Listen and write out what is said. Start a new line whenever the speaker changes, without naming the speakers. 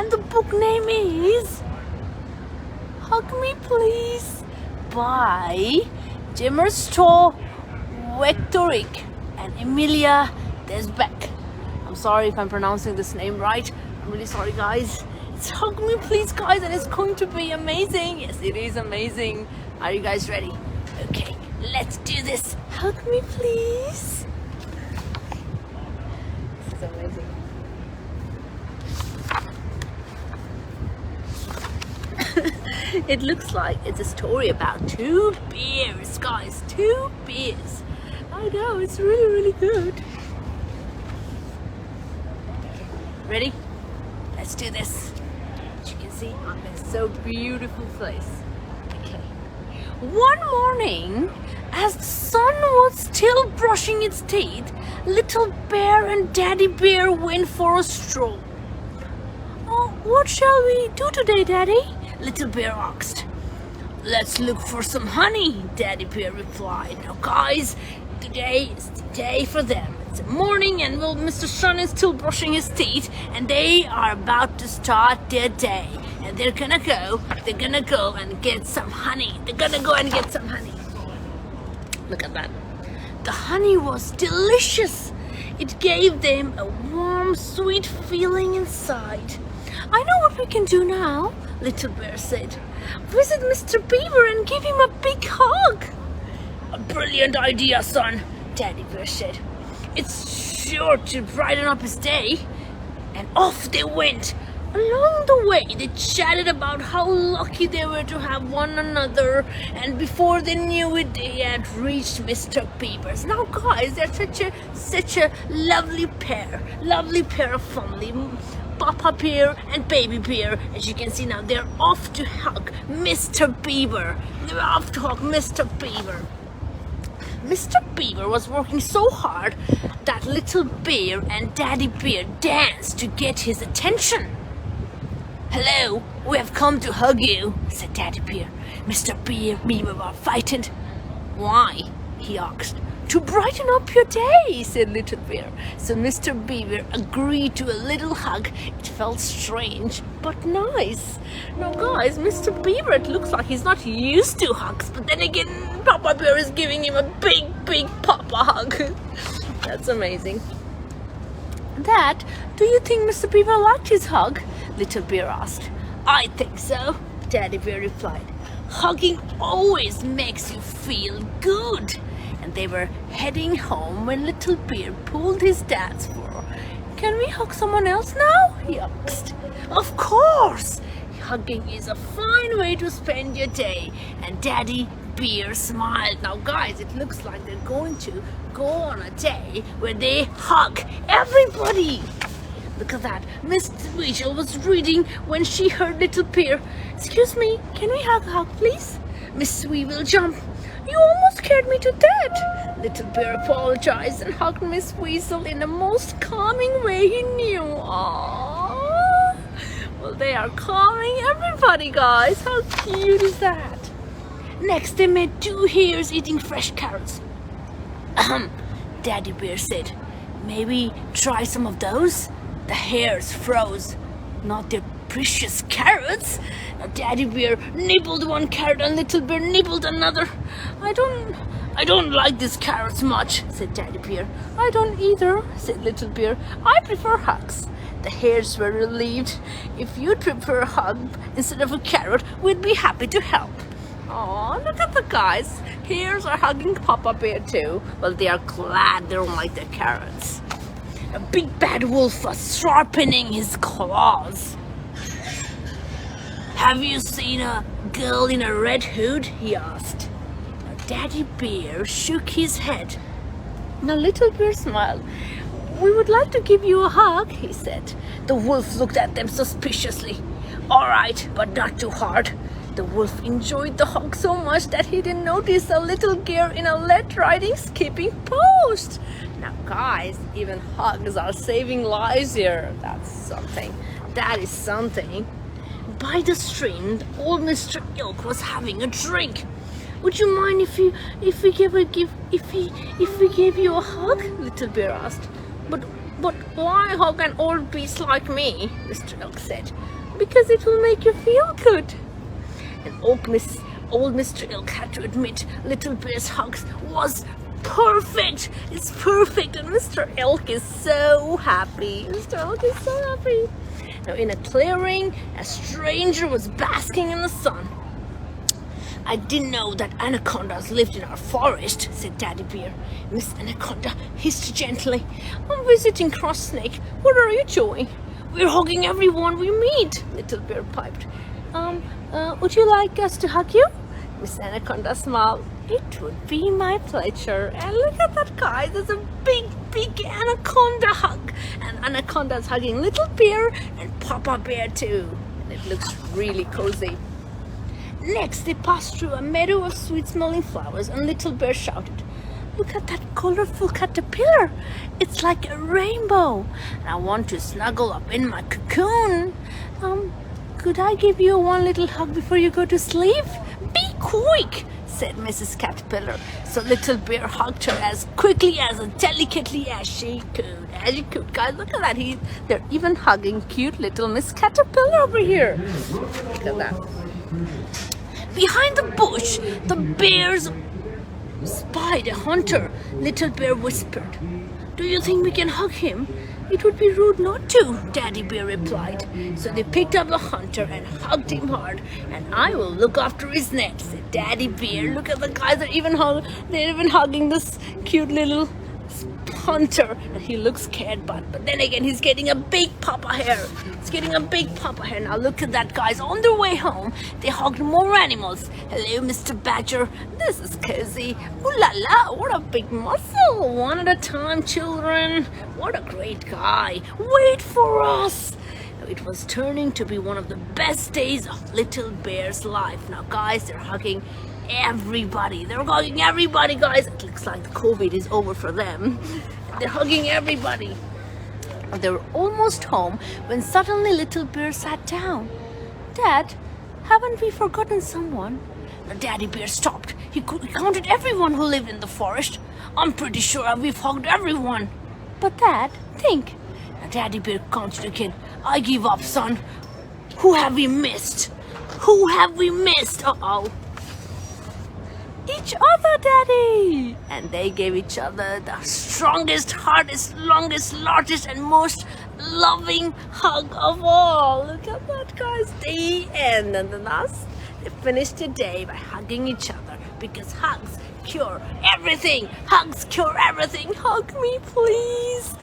and the book name is Hug Me Please by Przemyslaw Wechterowicz and Emilia. Dziubak. I'm sorry if I'm pronouncing this name right. I'm really sorry, guys. It's Hug Me Please, guys, and it's going to be amazing. Yes, it is amazing. Are you guys ready? Okay, let's do this. Hug me, please. This is amazing. It looks like it's a story about two bears, guys. Two bears. I know, it's really, really good. Ready? Let's do this. As you can see, I'm in a so beautiful place. Okay. One morning, as the sun was still brushing its teeth, Little Bear and Daddy Bear went for a stroll. Oh, what shall we do today, Daddy? Little Bear asked. Let's look for some honey, Daddy Bear replied. Now, guys, today is the day for them. It's the morning and Mr. Sun is still brushing his teeth and they are about to start their day. And they're gonna go and get some honey. They're gonna go and get some honey. Look at that. The honey was delicious. It gave them a warm, sweet feeling inside. I know what we can do now, Little Bear said. Visit Mr. Beaver and give him a big hug. A brilliant idea, son, Daddy Bear said. It's sure to brighten up his day. And off they went. Along the way, they chatted about how lucky they were to have one another, and before they knew it, they had reached Mr. Beaver's. Now, guys, they're such a lovely pair of family, Papa Bear and Baby Bear. As you can see now, they're off to hug Mr. Beaver. They're off to hug Mr. Beaver. Mr. Beaver was working so hard that Little Bear and Daddy Bear danced to get his attention. Hello, we have come to hug you, said Daddy Bear. Mr. Beaver was frightened. Why? He asked. To brighten up your day, said Little Bear. So Mr. Beaver agreed to a little hug. It felt strange, but nice. Now, guys, Mr. Beaver, it looks like he's not used to hugs, but then again, Papa Bear is giving him a big Papa hug. That's amazing. Dad, do you think Mr. Beaver liked his hug? Little Bear asked. I think so, Daddy Bear replied. Hugging always makes you feel good. And they were heading home when Little Bear pulled his dad's fur. Can we hug someone else now? He asked. Of course! Hugging is a fine way to spend your day. And Daddy Bear smiled. Now, guys, it looks like they're going to go on a day where they hug everybody. Look at that. Miss Weasel was reading when she heard Little Bear. Excuse me, can we hug, please? Miss Weasel jumped. You almost scared me to death. Little Bear apologized and hugged Miss Weasel in the most calming way he knew. Aww. Well, they are calming everybody, guys. How cute is that? Next, they met two hares eating fresh carrots. Daddy Bear said. Maybe try some of those? The hares froze. Not their precious carrots. Now, Daddy Bear nibbled one carrot and Little Bear nibbled another. I don't like these carrots much, said Daddy Bear. I don't either, said Little Bear. I prefer hugs. The hares were relieved. If you'd prefer a hug instead of a carrot, we'd be happy to help. Oh, look at the guys. Hares are hugging Papa Bear too. Well, they are glad they don't like the carrots. A big bad wolf was sharpening his claws. Have you seen a girl in a red hood? He asked. Daddy Bear shook his head. Now, Little Bear smiled. We would like to give you a hug, he said. The wolf looked at them suspiciously. All right, but not too hard. The wolf enjoyed the hug so much that he didn't notice a little girl in a lead riding skipping post. Now, guys, even hugs are saving lives here. That's something. That is something. By the stream, old Mr. Elk was having a drink. Would you mind if we gave you a hug? Little Bear asked. But But why hug an old beast like me? Mr. Elk said. Because it will make you feel good. And old Mr. Elk had to admit Little Bear's hugs was perfect. It's perfect, and Mr. Elk is so happy. Mr. Elk is so happy. Now in a clearing, a stranger was basking in the sun. I didn't know that anacondas lived in our forest, said Daddy Bear. Miss Anaconda hissed gently. I'm visiting Cross Snake. What are you doing? We're hugging everyone we meet, Little Bear piped. Would you like us to hug you? Miss Anaconda smiled. It would be my pleasure. And look at that, guys. There's a big anaconda hug. And Anaconda's hugging Little Bear and Papa Bear too. And it looks really cozy. Next, they passed through a meadow of sweet-smelling flowers, and Little Bear shouted, Look at that colorful caterpillar. It's like a rainbow. And I want to snuggle up in my cocoon. Could I give you one little hug before you go to sleep? Be quick, said Mrs. Caterpillar. So Little Bear hugged her as quickly, as delicately as she could. Guys, look at that. They're even hugging cute little Miss Caterpillar over here. Look at that. Behind the bush, the bears spied a hunter. Little Bear whispered, Do you think we can hug him? It would be rude not to, Daddy Bear replied. So they picked up the hunter and hugged him hard. And I will look after his neck, said Daddy Bear. Look at the guys, they're even hugging this cute little hunter. And he looks scared, but then again, he's getting a big papa hair. He's getting a big papa hair. Now look at that, guys. On their way home, they hugged more animals. Hello, Mr. Badger. This is cozy. Ooh la la, what a big muscle. One at a time, children. What a great guy. Wait for us. It was turning to be one of the best days of Little Bear's life. Now, guys, they're hugging everybody. They're hugging everybody, guys. It looks like the COVID is over for them. They're hugging everybody. They were almost home when suddenly Little Bear sat down. Dad, haven't we forgotten someone? Now, Daddy Bear stopped. He counted everyone who lived in the forest. I'm pretty sure we've hugged everyone. But Dad, think. Now, Daddy Bear counted again. I give up, son. Who have we missed? Who have we missed? Uh-oh. Each other, Daddy! And they gave each other the strongest, hardest, longest, largest, and most loving hug of all. Look at that, guys. The end. And the last, they finished the day by hugging each other, because hugs cure everything. Hugs cure everything. Hug me, please.